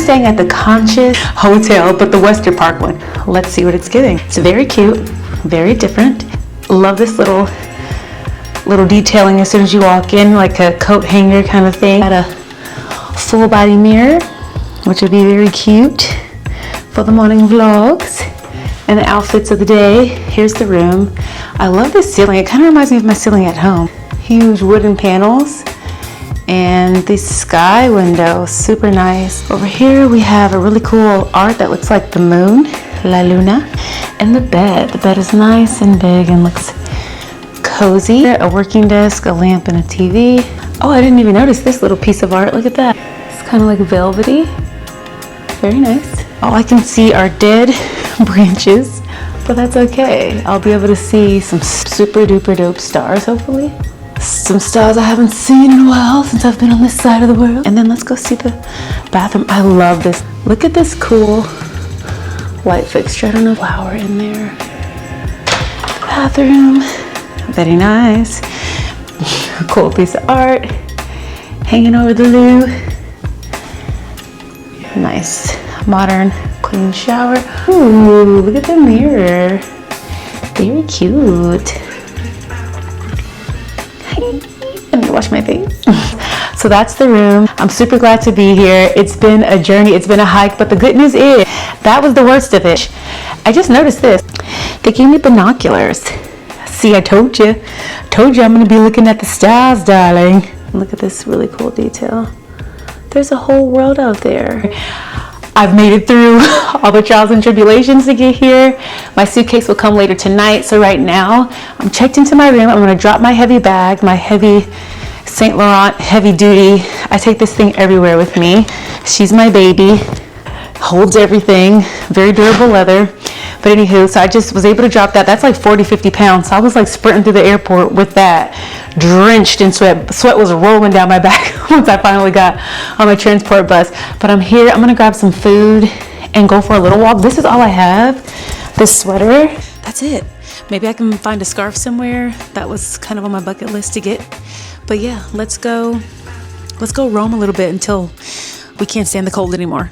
staying at the Conscious Hotel, but the Westerpark one. Let's see what it's giving. It's very cute, very different. Love this little detailing as soon as you walk in, like a coat hanger kind of thing. Got a full body mirror, which would be very cute for the morning vlogs and the outfits of the day. Here's the room. I love this ceiling. It kind of reminds me of my ceiling at home. Huge wooden panels and this sky window, super nice. Over here we have a really cool art that looks like the moon, La Luna, and the bed. The bed is nice and big and looks cozy. A working desk, a lamp, and a TV. Oh, I didn't even notice this little piece of art. Look at that. It's kind of like velvety. Very nice. All I can see are dead branches, but that's okay. I'll be able to see some super duper dope stars, hopefully. Some stars I haven't seen in a while since I've been on this side of the world. And then let's go see the bathroom. I love this. Look at this cool light fixture. I don't know, flower in there. The bathroom. Very nice. Cool piece of art hanging over the loo. Nice modern clean shower. Ooh, look at the mirror. Very cute. Let me wash my face. So that's the room. I'm super glad to be here. It's been a journey, it's been a hike, but the good news is that was the worst of it. I just noticed this. They gave me binoculars. See, I told you I'm gonna be looking at the stars, darling. Look at this really cool detail. There's a whole world out there. I've made it through all the trials and tribulations to get here. My suitcase will come later tonight. So right now, I'm checked into my room. I'm gonna drop my heavy bag, my heavy Saint Laurent heavy duty. I take this thing everywhere with me. She's my baby, holds everything, very durable leather. But anywho, so I just was able to drop that. That's like 40, 50 pounds. So I was like sprinting through the airport with that, drenched in sweat. Sweat was rolling down my back once I finally got on my transport bus. But I'm here, I'm gonna grab some food and go for a little walk. This is all I have, this sweater. That's it. Maybe I can find a scarf somewhere. That was kind of on my bucket list to get. But yeah, let's go roam a little bit until we can't stand the cold anymore.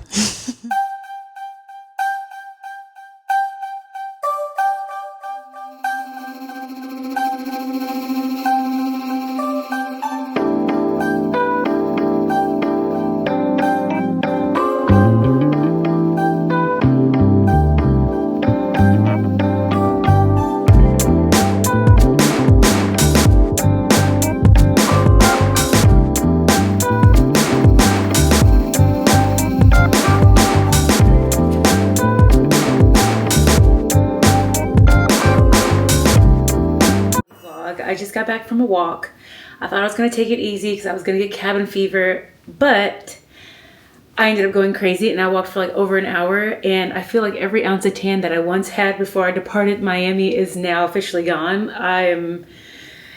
I just got back from a walk. I thought I was gonna take it easy because I was gonna get cabin fever, but I ended up going crazy and I walked for like over an hour, and I feel like every ounce of tan that I once had before I departed Miami is now officially gone. I am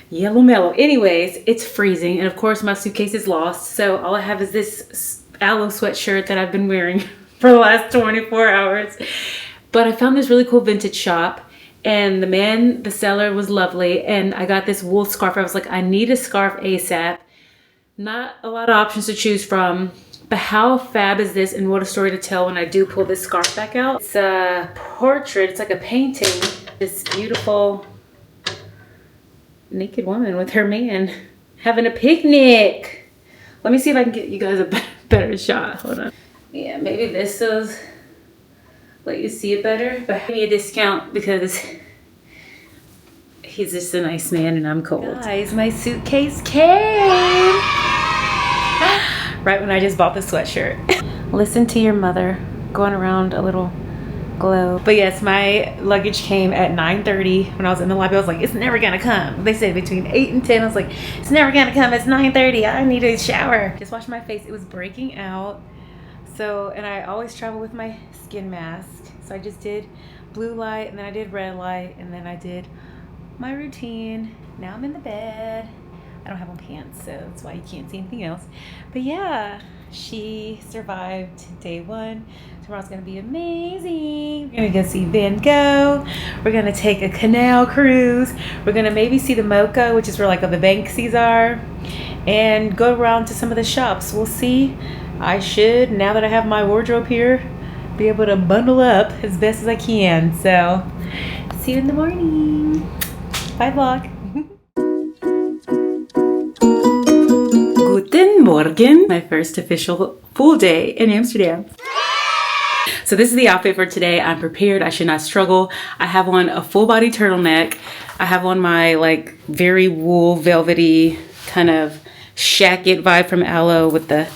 yellow mellow. Anyways, it's freezing, and of course my suitcase is lost, so all I have is this aloe sweatshirt that I've been wearing for the last 24 hours. But I found this really cool vintage shop, and the seller was lovely, and I got this wool scarf. I was like, I need a scarf ASAP. Not a lot of options to choose from, but how fab is this, and what a story to tell when I do pull this scarf back out. It's a portrait, it's like a painting. This beautiful naked woman with her man having a picnic. Let me see if I can get you guys a better shot. Hold on. Yeah, maybe this is let you see it better, but give me a discount because he's just a nice man and I'm cold. Guys, my suitcase came right when I just bought the sweatshirt. Listen to your mother going around a little glow. But yes, my luggage came at 9:30. When I was in the lobby, I was like, it's never gonna come. They said between 8 and 10. I was like, it's never gonna come. It's 9:30. I need a shower. Just washed my face. It was breaking out. So, and I always travel with my skin mask. So I just did blue light, and then I did red light, and then I did my routine. Now I'm in the bed. I don't have on pants, so that's why you can't see anything else. But yeah, she survived day one. Tomorrow's gonna be amazing. We're gonna go see Van Gogh. We're gonna take a canal cruise. We're gonna maybe see the Mocha, which is where like all the Banksies are, and go around to some of the shops. We'll see. I should, now that I have my wardrobe here, be able to bundle up as best as I can. So, see you in the morning. Bye, vlog. Guten Morgen. My first official full day in Amsterdam. So this is the outfit for today. I'm prepared. I should not struggle. I have on a full body turtleneck. I have on my like very wool velvety kind of shacket vibe from Aloe with the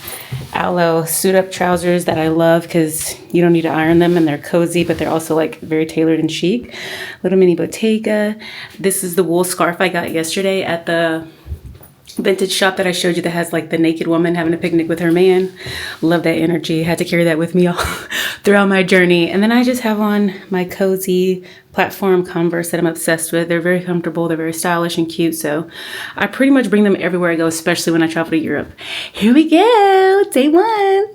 Aloe suit up trousers that I love because you don't need to iron them and they're cozy, but they're also like very tailored and chic. Little mini Bottega. This is the wool scarf I got yesterday at the vintage shop that I showed you that has like the naked woman having a picnic with her man. Love that energy. Had to carry that with me all throughout my journey. And then I just have on my cozy platform Converse that I'm obsessed with. They're very comfortable. They're very stylish and cute. So I pretty much bring them everywhere I go, especially when I travel to Europe. Here we go. Day one.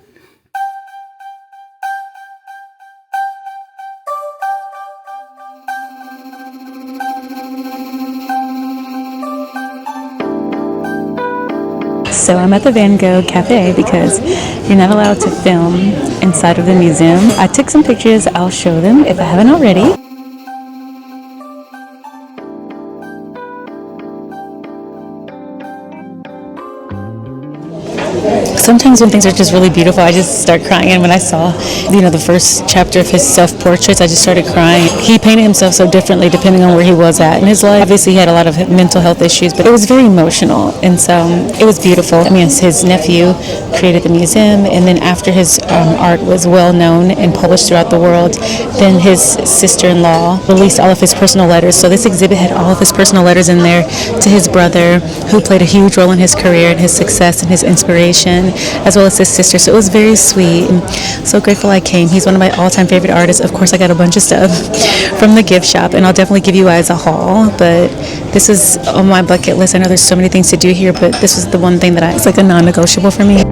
So I'm at the Van Gogh Cafe because you're not allowed to film inside of the museum. I took some pictures. I'll show them if I haven't already. Sometimes when things are just really beautiful, I just start crying. And when I saw, the first chapter of his self-portraits, I just started crying. He painted himself so differently depending on where he was at in his life. Obviously, he had a lot of mental health issues, but it was very emotional. And so it was beautiful. I mean, his nephew created the museum, and then after his art was well known and published throughout the world, then his sister-in-law released all of his personal letters. So this exhibit had all of his personal letters in there to his brother, who played a huge role in his career and his success and his inspiration, as well as his sister. So it was very sweet. I'm so grateful I came. He's one of my all-time favorite artists. Of course, I got a bunch of stuff from the gift shop, and I'll definitely give you guys a haul, but this is on my bucket list. I know there's so many things to do here, but this was the one thing that it's like a non-negotiable for me.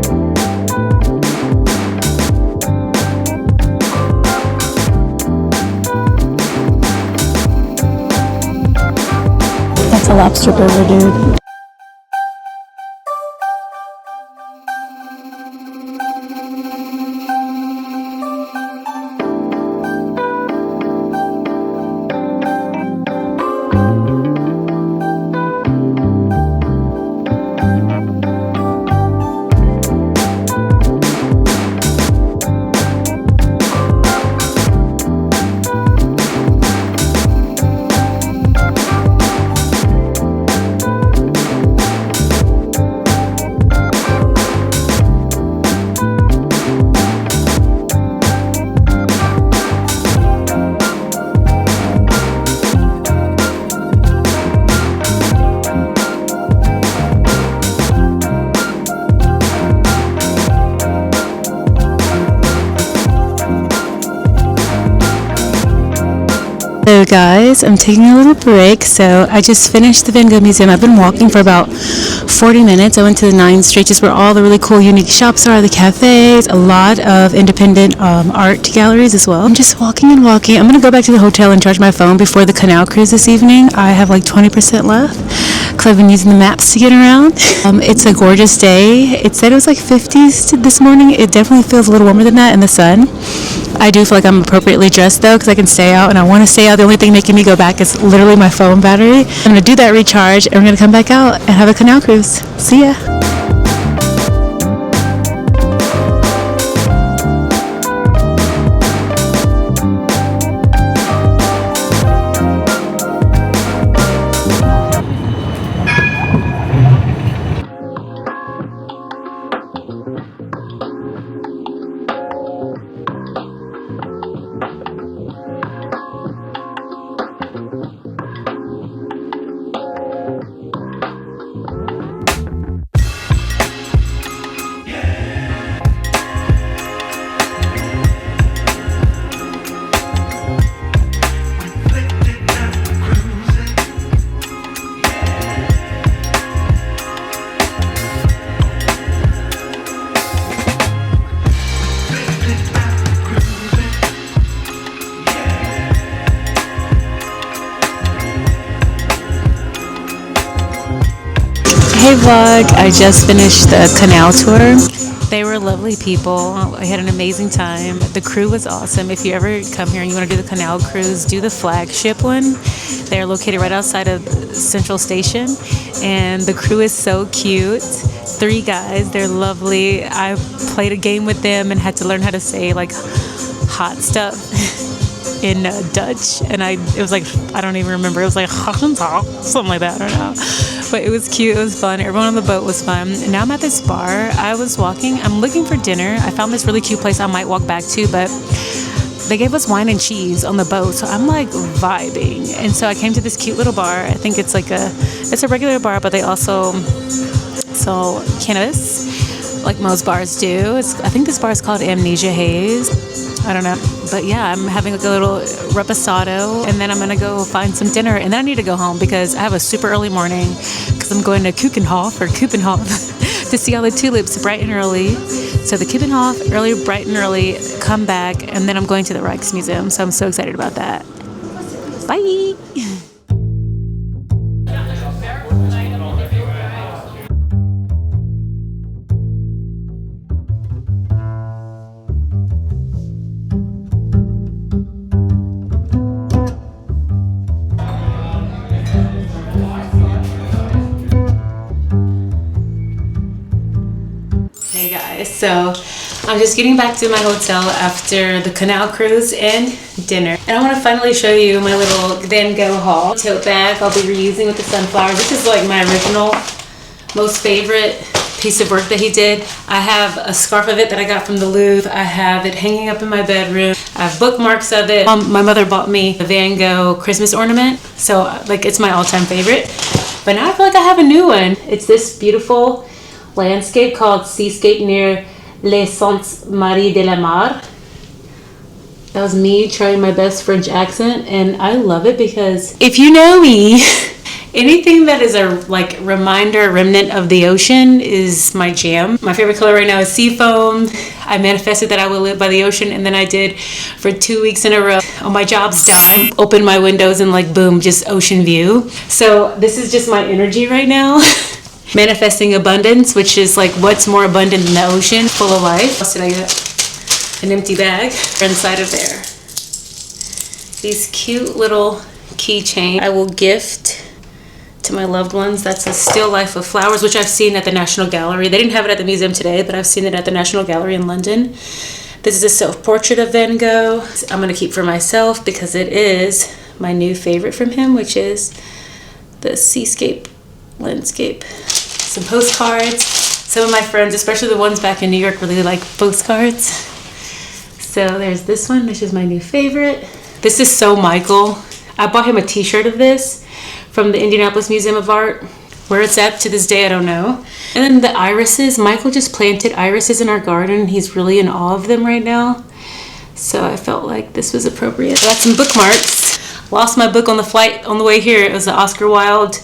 That's a lobster burger, dude. So guys, I'm taking a little break. So I just finished the Van Gogh Museum. I've been walking for about 40 minutes. I went to the 9th Street, just where all the really cool, unique shops are, the cafes, a lot of independent art galleries as well. I'm just walking and walking. I'm going to go back to the hotel and charge my phone before the canal cruise this evening. I have like 20% left, because I've been using the maps to get around. It's a gorgeous day. It said it was like 50s this morning. It definitely feels a little warmer than that in the sun. I do feel like I'm appropriately dressed though, because I can stay out and I want to stay out. The only thing making me go back is literally my phone battery. I'm going to do that recharge and we're going to come back out and have a canal cruise. See ya. vlog. I just finished the canal tour. They were lovely people. I had an amazing time. The crew was awesome. If you ever come here and you want to do the canal cruise, do the flagship one. They're located right outside of Central Station, and the crew is so cute. 3 guys, they're lovely. I played a game with them and had to learn how to say like hot stuff in Dutch, and it was like, I don't even remember, it was like something like that, I don't know, but it was cute, it was fun, everyone on the boat was fun. And now I'm at this bar. I was walking, I'm looking for dinner. I found this really cute place I might walk back to, but they gave us wine and cheese on the boat, so I'm like vibing. And so I came to this cute little bar. I think it's a regular bar, but they also sell cannabis like most bars do. I think this bar is called Amnesia Haze. I don't know. But yeah, I'm having like a little reposado, and then I'm going to go find some dinner, and then I need to go home because I have a super early morning because I'm going to Keukenhof to see all the tulips bright and early. So the Keukenhof, early, bright and early, come back, and then I'm going to the Rijksmuseum, so I'm so excited about that. Bye! So I'm just getting back to my hotel after the canal cruise and dinner, and I want to finally show you my little Van Gogh haul. Tote bag I'll be reusing with the sunflowers. This is like my original most favorite piece of work that he did. I have a scarf of it that I got from the Louvre. I have it hanging up in my bedroom. I have bookmarks of it. My mother bought me a Van Gogh Christmas ornament, so like it's my all-time favorite. But now I feel like I have a new one. It's this beautiful landscape called Seascape near Les Saintes Maries de la Mar. That was me trying my best French accent, and I love it because if you know me, anything that is a like reminder, remnant of the ocean is my jam. My favorite color right now is seafoam. I manifested that I would live by the ocean, and then I did for 2 weeks in a row. On my job's dime, open my windows and like boom, just ocean view. So this is just my energy right now. Manifesting abundance, which is like what's more abundant than the ocean, full of life. What else did I get? An empty bag inside of there. These cute little keychains I will gift to my loved ones. That's a still life of flowers, which I've seen at the National Gallery. They didn't have it at the museum today, but I've seen it at the National Gallery in London. This is a self-portrait of Van Gogh. I'm gonna keep for myself because it is my new favorite from him, which is the seascape landscape. Some postcards. Some of my friends, especially the ones back in New York, really like postcards. So there's this one, which is my new favorite. This is so Michael. I bought him a t-shirt of this from the Indianapolis Museum of Art. Where it's at to this day, I don't know. And then the irises. Michael just planted irises in our garden. He's really in awe of them right now. So I felt like this was appropriate. I got some bookmarks. Lost my book on the flight on the way here. It was the Oscar Wilde.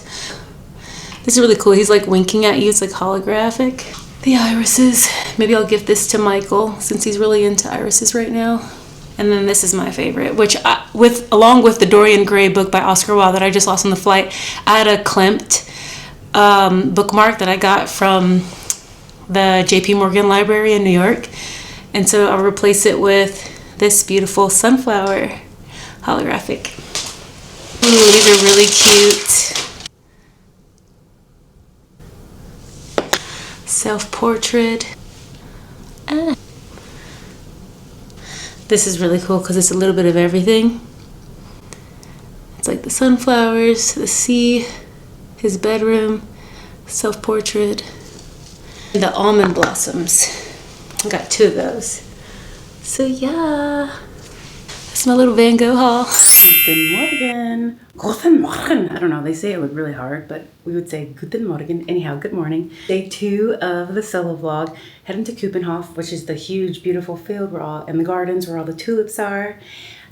This is really cool. He's like winking at you. It's like holographic. The irises. Maybe I'll give this to Michael since he's really into irises right now. And then this is my favorite, which along with the Dorian Gray book by Oscar Wilde that I just lost on the flight, I had a Klimt bookmark that I got from the JP Morgan Library in New York. And so I'll replace it with this beautiful sunflower holographic. Ooh, these are really cute. Self-portrait. This is really cool because it's a little bit of everything. It's like the sunflowers, the sea, his bedroom, self-portrait, and the almond blossoms. I got 2 of those. So yeah, that's my little Van Gogh haul. Guten Morgen. Guten Morgen. I don't know, they say it really hard, but we would say Guten Morgen. Anyhow, good morning. Day 2 of the solo vlog. Heading to Keukenhof, which is the huge, beautiful field and the gardens where all the tulips are.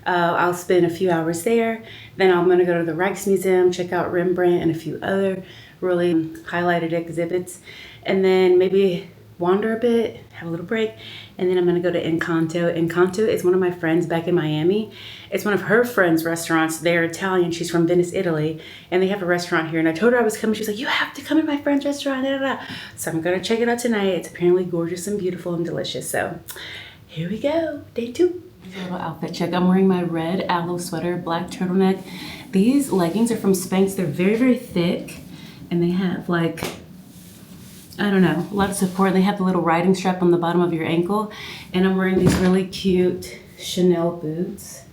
I'll spend a few hours there. Then I'm gonna go to the Rijksmuseum, check out Rembrandt and a few other really highlighted exhibits. And then maybe wander a bit, have a little break, and then I'm gonna go to Incanto. Incanto is one of my friends back in Miami. It's one of her friends' restaurants. They're Italian. She's from Venice, Italy, and they have a restaurant here. And I told her I was coming. She's like, you have to come to my friend's restaurant. Da, da, da. So I'm gonna check it out tonight. It's apparently gorgeous and beautiful and delicious. So here we go, day 2. A little outfit check. I'm wearing my red aloe sweater, black turtleneck. These leggings are from Spanx. They're very, very thick, and they have like, I don't know, a lot of support. They have the little riding strap on the bottom of your ankle. And I'm wearing these really cute Chanel boots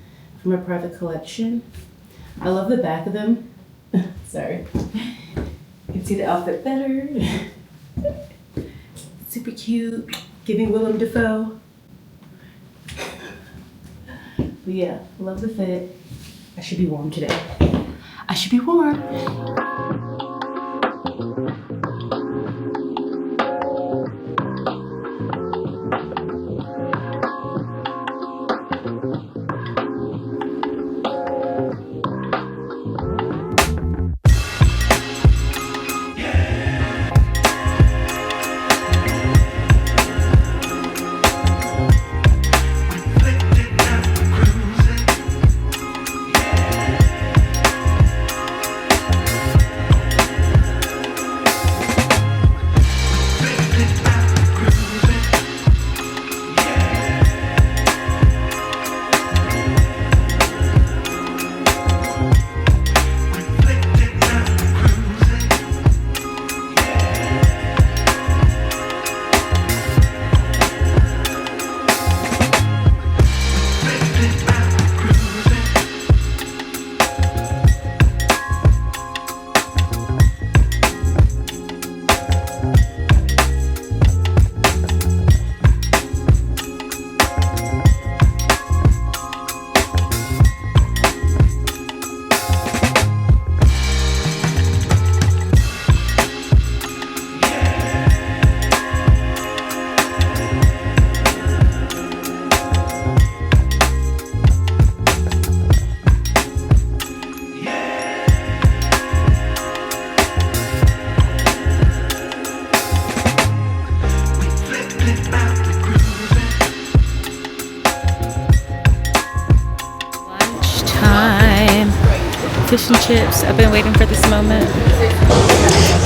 from a private collection. I love the back of them. Sorry. You can see the outfit better. Super cute, giving Willem Dafoe. But yeah, love the fit. I should be warm today. I should be warm. Fish and chips. I've been waiting for this moment.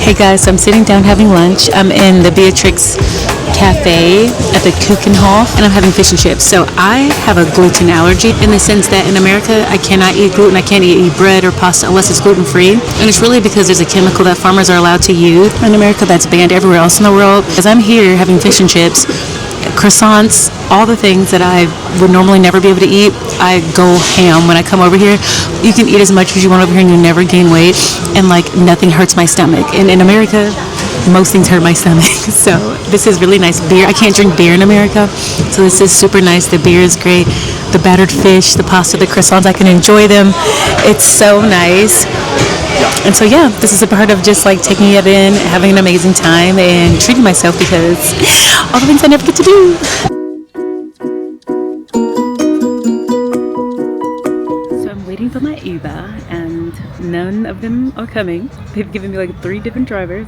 Hey guys, so I'm sitting down having lunch. I'm in the Beatrix Cafe at the Keukenhof, and I'm having fish and chips. So I have a gluten allergy in the sense that in America I cannot eat gluten. I can't eat bread or pasta unless it's gluten free, and it's really because there's a chemical that farmers are allowed to use in America that's banned everywhere else in the world. As I'm here having fish and chips, croissants, all the things that I would normally never be able to eat, I go ham when I come over here. You can eat as much as you want over here and you never gain weight, and like nothing hurts my stomach. And in America, most things hurt my stomach. So this is really nice beer. I can't drink beer in America, so this is super nice. The beer is great. The battered fish, the pasta, the croissants, I can enjoy them. It's so nice. And so yeah, this is a part of just like taking it in, having an amazing time, and treating myself because all the things I never get to do. So I'm waiting for my Uber, and none of them are coming. They've given me like 3 different drivers.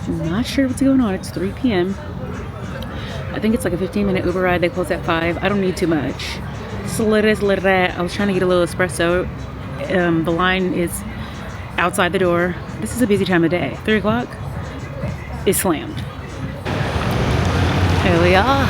I'm not sure what's going on. It's 3 p.m. I think it's like a 15-minute Uber ride. They close at 5. I don't need too much. I was trying to get a little espresso. The line is outside the door. This is a busy time of day. 3 o'clock is slammed. Here we are.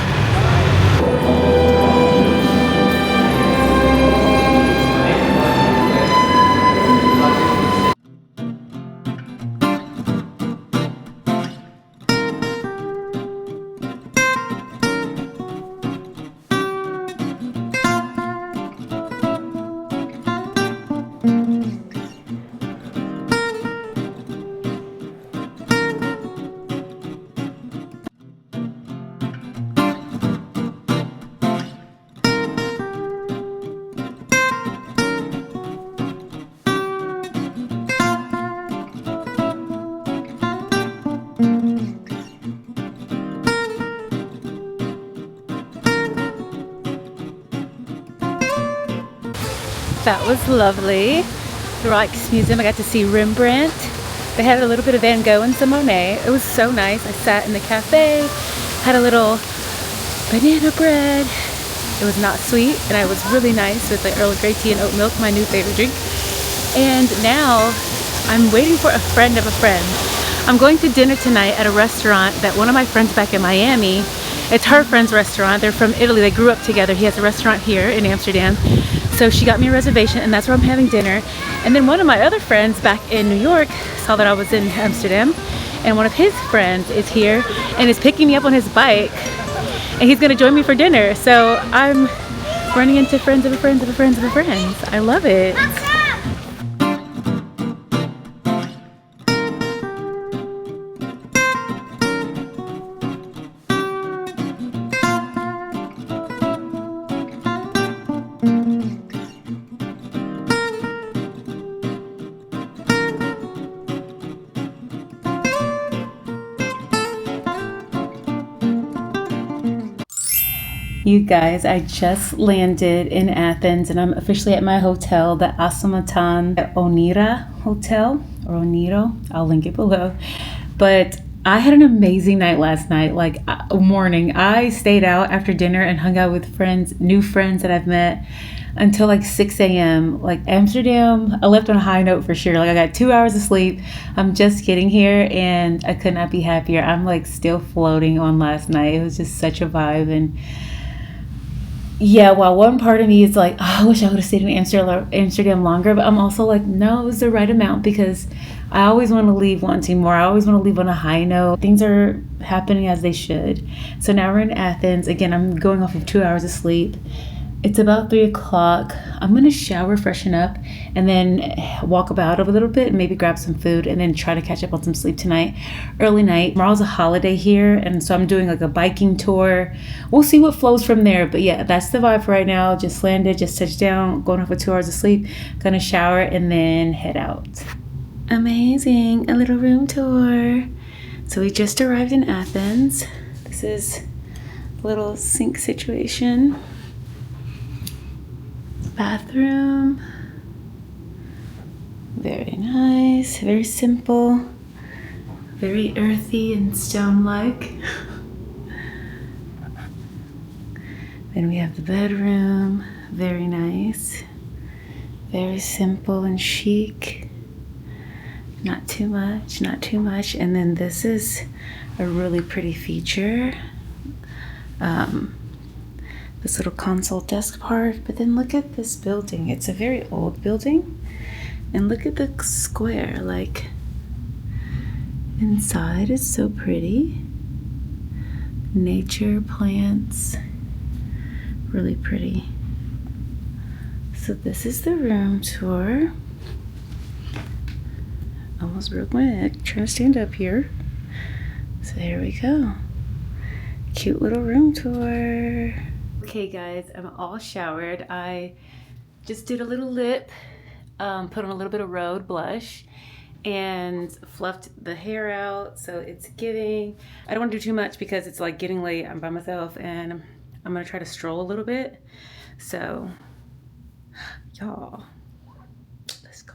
That was lovely. The Rijksmuseum, I got to see Rembrandt. They had a little bit of Van Gogh and some Monet. It was so nice. I sat in the cafe Had a little banana bread. It was not sweet, and it was really nice with the Earl Grey tea and oat milk, my new favorite drink. And now I'm waiting for a friend of a friend. I'm going to dinner tonight at a restaurant that one of my friends back in Miami, it's her friend's restaurant. They're from Italy. They grew up together. He has a restaurant here in Amsterdam. So she got me a reservation, and that's where I'm having dinner. And then one of my other friends back in New York saw that I was in Amsterdam, and one of his friends is here and is picking me up on his bike, and he's gonna join me for dinner. So I'm running into friends of a friends of a friends of a friends. I love it. You guys, I just landed in Athens and I'm officially at my hotel, the Asomaton Oniro Hotel, or Oniro. I'll link it below. But I had an amazing night last night, like morning. I stayed out after dinner and hung out with friends, new friends that I've met until like 6 a.m. Like Amsterdam, I left on a high note for sure. Like I got 2 hours of sleep. I'm just getting here and I could not be happier. I'm like still floating on last night. It was just such a vibe. And yeah, while one part of me is like, oh, I wish I would have stayed in Amsterdam longer, but I'm also like, no, it was the right amount because I always want to leave wanting more. I always want to leave on a high note. Things are happening as they should. So now we're in Athens. Again, I'm going off of 2 hours of sleep. It's about 3 o'clock. I'm going to shower, freshen up, and then walk about a little bit, maybe grab some food, and then try to catch up on some sleep tonight. Early night. Tomorrow's a holiday here, and so I'm doing like a biking tour. We'll see what flows from there, but yeah, that's the vibe for right now. Just landed, just touched down, going off with 2 hours of sleep. Gonna shower and then head out. Amazing. A little room tour. So we just arrived in Athens. This is a little sink situation. Bathroom, very nice, very simple, very earthy and stone-like. Then we have the bedroom, very nice, very simple and chic, not too much, not too much. And then this is a really pretty feature. This little console desk part, but then look at this building. It's a very old building, and look at the square. Like inside is so pretty. Nature, plants, really pretty. So this is the room tour. Almost broke my neck trying to stand up here. So here we go. Cute little room tour. Okay guys, I'm all showered. I just did a little lip, put on a little bit of Rhode blush, and fluffed the hair out so it's giving. I don't want to do too much because it's like getting late. I'm by myself and I'm gonna try to stroll a little bit. So, y'all, let's go.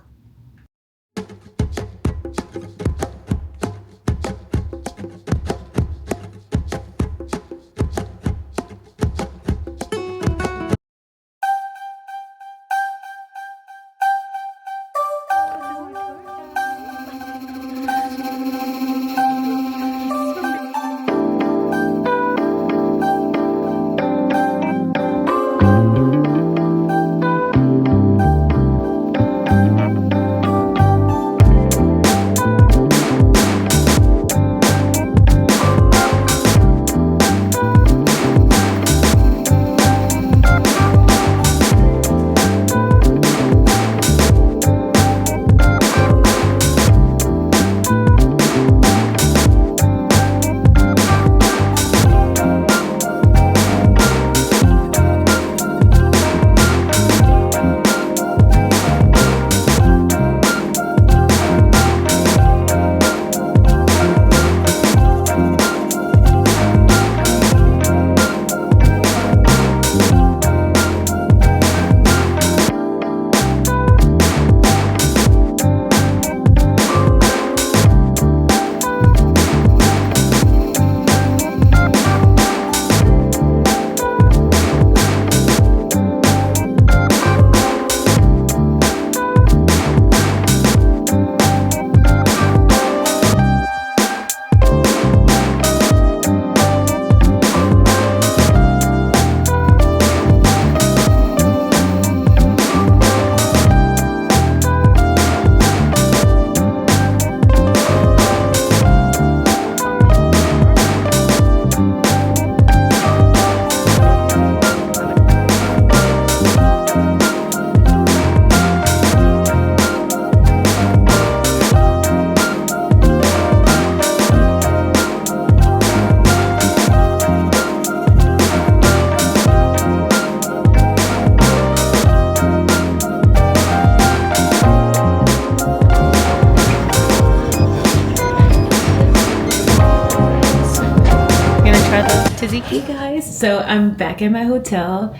tizzy. Hey guys, so I'm back in my hotel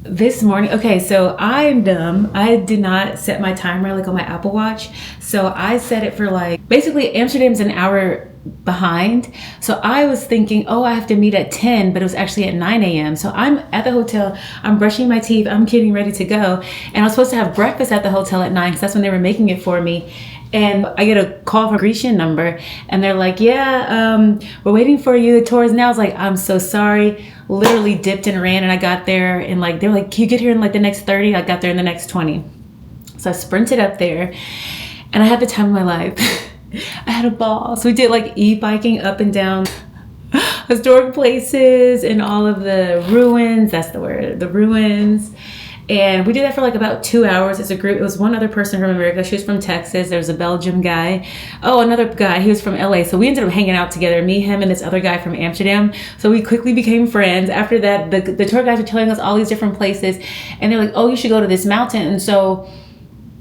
this morning. Okay, so I'm dumb. I did not set my timer like on my Apple Watch. So I set it for like, basically Amsterdam's an hour behind. So I was thinking, oh, I have to meet at 10, but it was actually at 9 a.m. So I'm at the hotel, I'm brushing my teeth, I'm getting ready to go. And I was supposed to have breakfast at the hotel at 9 because that's when they were making it for me. And I get a call from a Grecian number and they're like, yeah, we're waiting for you. The tour is now. I was like, I'm so sorry. Literally dipped and ran, and I got there and like, they're like, can you get here in like the next 30? I got there in the next 20. So I sprinted up there and I had the time of my life. I had a ball. So we did like e-biking up and down historic places and all of the ruins. That's the word, the ruins. And we did that for like about 2 hours as a group. It was one other person from America. She was from Texas. There was a Belgium guy. Oh, another guy. He was from LA. So we ended up hanging out together, me, him, and this other guy from Amsterdam. So we quickly became friends. After that, the tour guys were telling us all these different places. And they're like, oh, you should go to this mountain. And so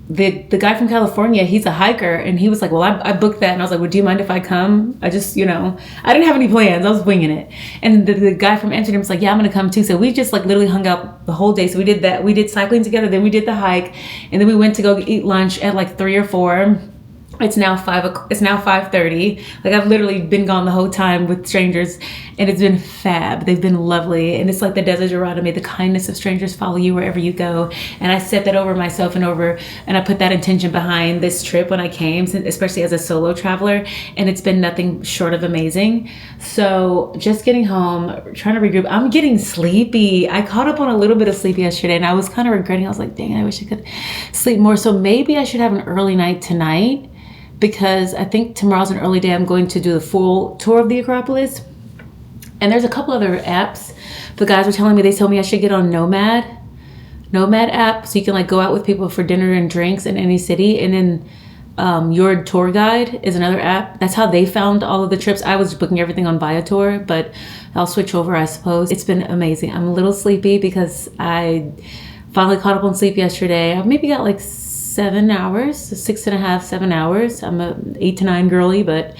the guy from California, he's a hiker, and he was like, well, I booked that. And I was like, well, do you mind if I come? I just, I didn't have any plans. I was winging it. And the guy from Amsterdam was like, yeah, I'm going to come too. So we just like literally hung out the whole day. So we did that. We did cycling together. Then we did the hike. And then we went to go eat lunch at like 3 or 4. It's now 5:30. Like I've literally been gone the whole time with strangers, and it's been fab. They've been lovely. And it's like the desert Dorado, may the kindness of strangers follow you wherever you go. And I set that over myself and I put that intention behind this trip when I came, especially as a solo traveler. And it's been nothing short of amazing. So just getting home, trying to regroup. I'm getting sleepy. I caught up on a little bit of sleep yesterday, and I was kind of regretting. I was like, dang, I wish I could sleep more. So maybe I should have an early night tonight, because I think tomorrow's an early day. I'm going to do the full tour of the Acropolis. And there's a couple other apps. The guys were telling me, they told me I should get on Nomad app, so you can like go out with people for dinner and drinks in any city. And then Your Tour Guide is another app. That's how they found all of the trips. I was booking everything on Viator, but I'll switch over, I suppose. It's been amazing. I'm a little sleepy because I finally caught up on sleep yesterday. I maybe got like 7 hours, 6.5, 7 hours. I'm a 8 to 9 girly, but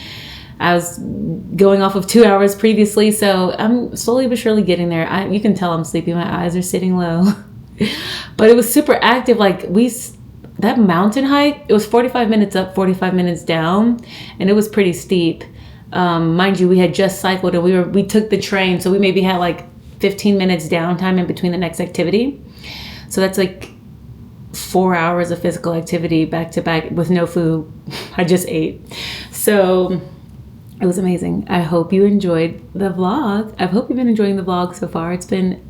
I was going off of 2 hours previously. So I'm slowly but surely getting there. You can tell I'm sleepy. My eyes are sitting low, but it was super active. Like that mountain hike, it was 45 minutes up, 45 minutes down, and it was pretty steep. Mind you, we had just cycled and we took the train. So we maybe had like 15 minutes downtime in between the next activity. So that's like 4 hours of physical activity back to back with no food. I just ate. So it was amazing. I hope you enjoyed the vlog. I hope you've been enjoying the vlog so far. It's been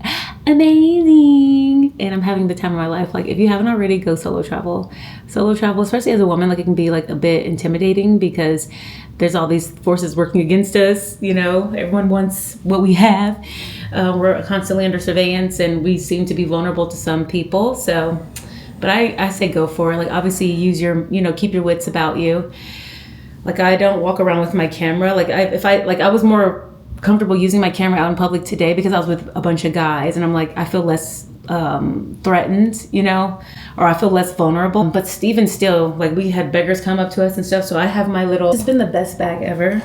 amazing. And I'm having the time of my life. Like if you haven't already, go solo travel. Solo travel, especially as a woman, like it can be like a bit intimidating because there's all these forces working against us. Everyone wants what we have. We're constantly under surveillance, and we seem to be vulnerable to some people. So but I say go for it. Like obviously use your, keep your wits about you. Like I don't walk around with my camera. Like I was more comfortable using my camera out in public today because I was with a bunch of guys, and I'm like, I feel less threatened, or I feel less vulnerable. But even still, like we had beggars come up to us and stuff. So I have my little, it's been the best bag ever.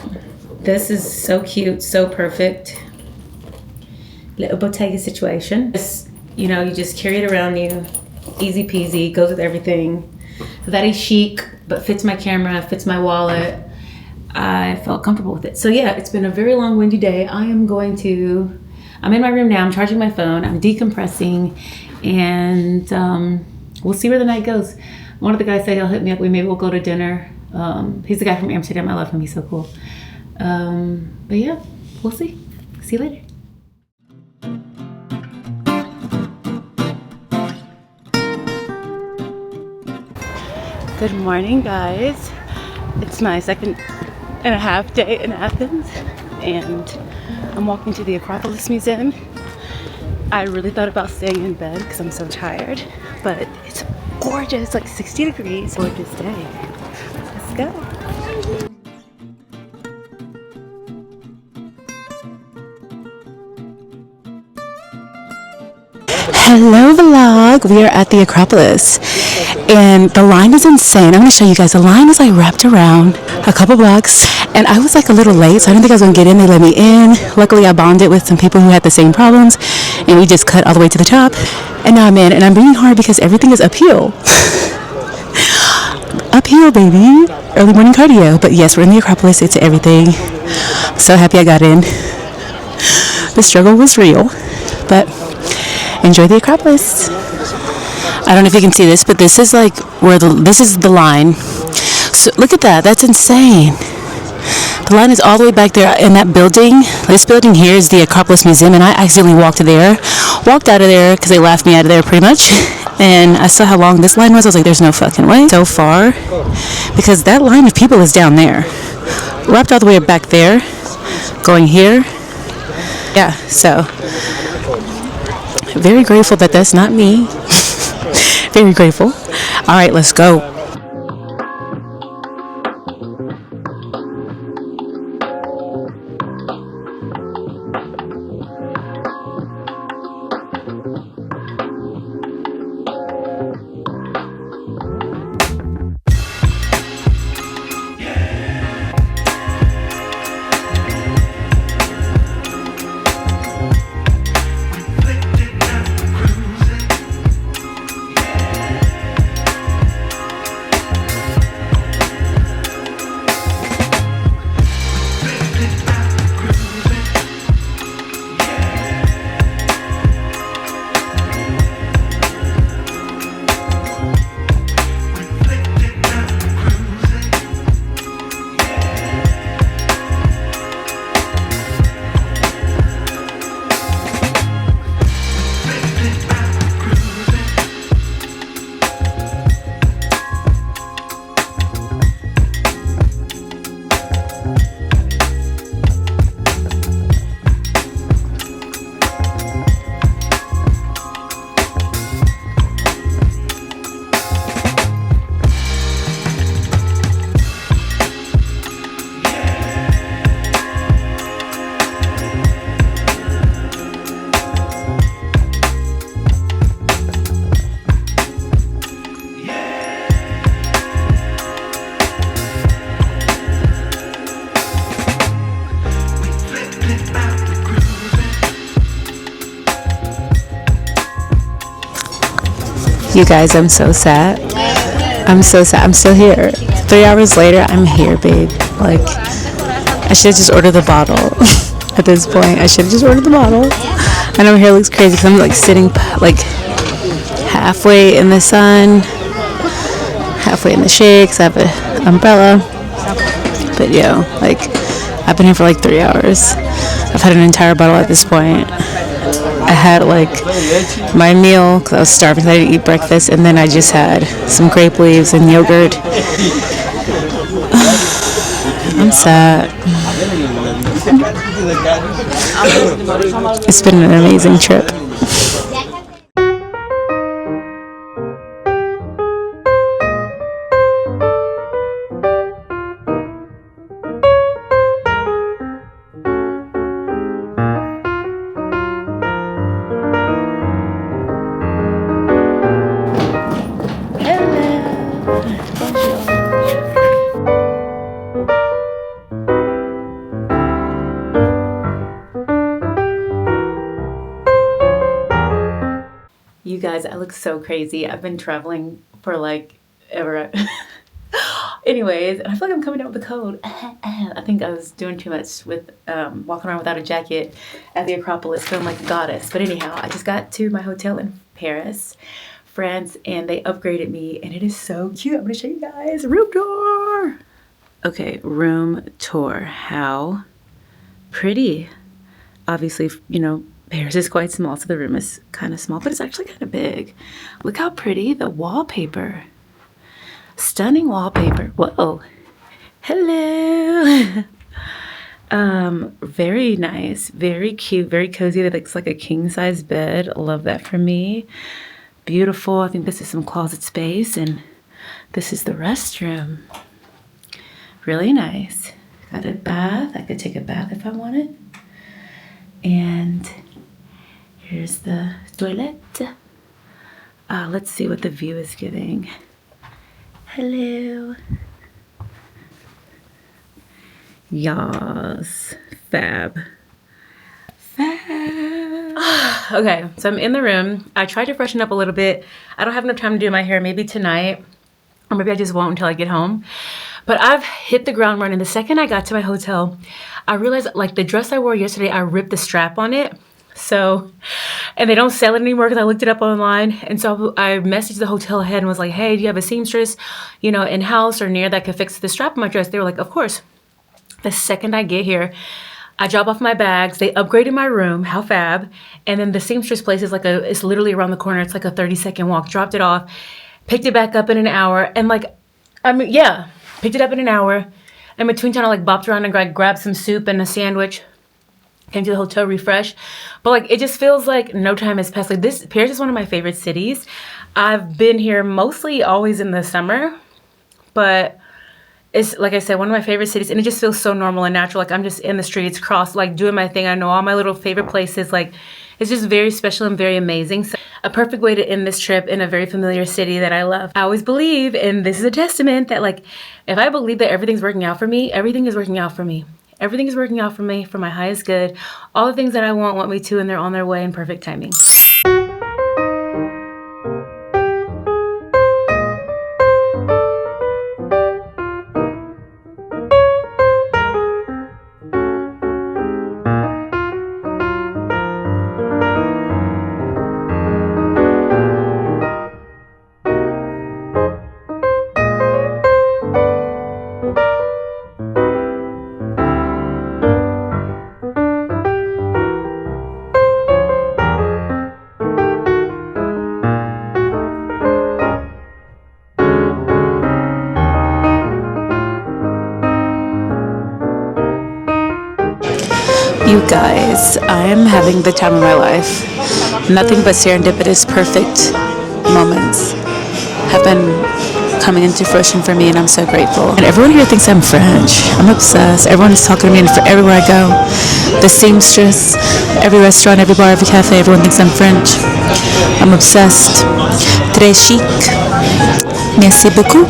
This is so cute, so perfect. Little Bottega situation. You just carry it around you. Easy peasy, goes with everything. Very chic, but fits my camera, fits my wallet. I felt comfortable with it. So yeah, it's been a very long, windy day. I'm in my room now. I'm charging my phone. I'm decompressing, and we'll see where the night goes. One of the guys said he'll hit me up. Maybe we'll go to dinner. He's the guy from Amsterdam. I love him. He's so cool. But yeah, we'll see. See you later. Good morning, guys. It's my 2.5 day in Athens, and I'm walking to the Acropolis Museum. I really thought about staying in bed because I'm so tired, but it's gorgeous, like 60 degrees, gorgeous day. Let's go. Hello vlog, we are at the Acropolis and the line is insane. I'm going to show you guys. The line is like wrapped around a couple blocks and I was like a little late, so I didn't think I was going to get in. They let me in. Luckily I bonded with some people who had the same problems and we just cut all the way to the top, and now I'm in and I'm breathing hard because everything is uphill. Uphill, baby. Early morning cardio. But yes, we're in the Acropolis. It's everything. I'm so happy I got in. The struggle was real, but enjoy the Acropolis. I don't know if you can see this, but this is like where this is the line. So look at that. That's insane. The line is all the way back there in that building. This building here is the Acropolis Museum, and I accidentally walked out of there because they laughed me out of there pretty much. And I saw how long this line was. I was like, there's no fucking way. So far, because that line of people is down there, wrapped all the way back there, going here. Yeah, so very grateful that that's not me. Very grateful. All right, let's go. You guys, I'm so sad. I'm so sad. I'm still here. 3 hours later, I'm here, babe. Like, I should have just ordered the bottle. At this point, I should have just ordered the bottle. I know my hair looks crazy because I'm like sitting like halfway in the sun, halfway in the shade because I have an umbrella. But yo, like, I've been here for like 3 hours. I've had an entire bottle at this point. I had like my meal because I was starving, so I didn't eat breakfast, and then I just had some grape leaves and yogurt. I'm sad. It's been an amazing trip. You guys, I look so crazy. I've been traveling for like ever. Anyways, and I feel like I'm coming down with a cold. I think I was doing too much with walking around without a jacket at the Acropolis, feeling like a goddess. But anyhow, I just got to my hotel in Paris, France, and they upgraded me, and it is so cute. I'm gonna show you guys. Room tour. Okay, room tour. How pretty. Obviously, you know, Paris is quite small, so the room is kind of small, but it's actually kind of big. Look how pretty the wallpaper. Stunning wallpaper. Whoa. Hello. Very nice, very cute, very cozy. That looks like a king-size bed. Love that for me. Beautiful. I think this is some closet space, and this is the restroom. Really nice. Got a bath. I could take a bath if I wanted. And here's the toilet. Let's see what the view is giving. Hello. Yas. Fab. Okay, so I'm in the room. I tried to freshen up a little bit. I don't have enough time to do my hair. Maybe tonight, or maybe I just won't until I get home. But I've hit the ground running. The second I got to my hotel, I realized like the dress I wore yesterday, I ripped the strap on it. So, and they don't sell it anymore because I looked it up online. And so I messaged the hotel ahead and was like, hey, do you have a seamstress, you know, in-house or near that could fix the strap on my dress? They were like, of course. The second I get here, I drop off my bags. They upgraded my room. How fab. And then the seamstress place is like it's literally around the corner. It's like a 30-second walk. Dropped it off, picked it back up in an hour. And like, I mean, yeah, picked it up in an hour. In between time, I like bopped around and grabbed some soup and a sandwich. Came to the hotel, refreshed. But like, it just feels like no time has passed. Like Paris is one of my favorite cities. I've been here mostly always in the summer, but it's, like I said, one of my favorite cities, and it just feels so normal and natural. Like I'm just in the streets, like doing my thing. I know all my little favorite places. Like it's just very special and very amazing. So a perfect way to end this trip in a very familiar city that I love. I always believe, and this is a testament, that like, if I believe that everything's working out for me, everything is working out for me. Everything is working out for me for my highest good. All the things that I want me to, and they're on their way in perfect timing. You guys, I am having the time of my life. Nothing but serendipitous, perfect moments have been coming into fruition for me, and I'm so grateful. And everyone here thinks I'm French. I'm obsessed. Everyone is talking to me everywhere I go. The seamstress, every restaurant, every bar, every cafe, everyone thinks I'm French. I'm obsessed. Très chic. Merci beaucoup.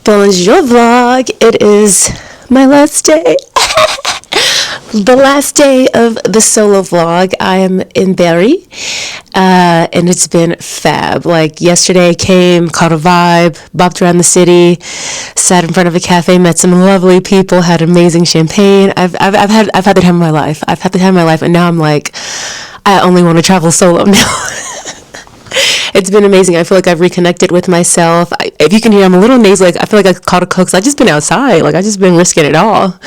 Bonjour vlog. It is my last day. The last day of the solo vlog. I am in Berry, and it's been fab. Like yesterday I came, caught a vibe, bopped around the city, sat in front of a cafe, met some lovely people, had amazing champagne. I've had the time of my life. I've had the time of my life, and now I'm like, I only want to travel solo now. It's been amazing. I feel like I've reconnected with myself. If you can hear, I'm a little nasally. Like, I feel like I caught a cold because I've just been outside. Like, I've just been risking it all.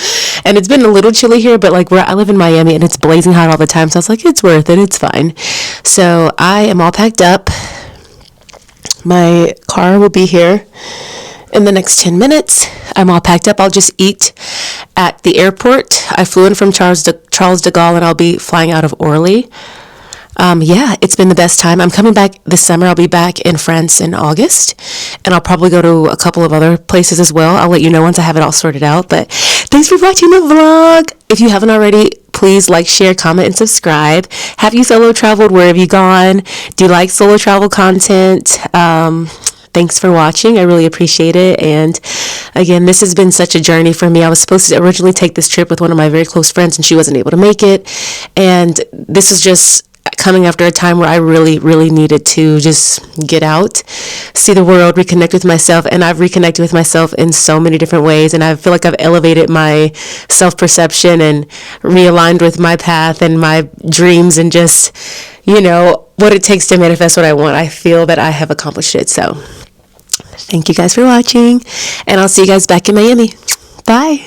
And it's been a little chilly here, but like where I live in Miami and it's blazing hot all the time. So I was like, it's worth it. It's fine. So I am all packed up. My car will be here in the next 10 minutes. I'm all packed up. I'll just eat at the airport. I flew in from Charles de Gaulle, and I'll be flying out of Orly. Yeah, it's been the best time. I'm coming back this summer. I'll be back in France in August, and I'll probably go to a couple of other places as well. I'll let you know once I have it all sorted out. But thanks for watching the vlog. If you haven't already, please like, share, comment, and subscribe. Have you solo traveled? Where have you gone? Do you like solo travel content? Thanks for watching. I really appreciate it. And again, this has been such a journey for me. I was supposed to originally take this trip with one of my very close friends, and she wasn't able to make it. And this is just coming after a time where I really, really needed to just get out, see the world, reconnect with myself. And I've reconnected with myself in so many different ways. And I feel like I've elevated my self-perception and realigned with my path and my dreams and just, you know, what it takes to manifest what I want. I feel that I have accomplished it. So thank you guys for watching, and I'll see you guys back in Miami. Bye.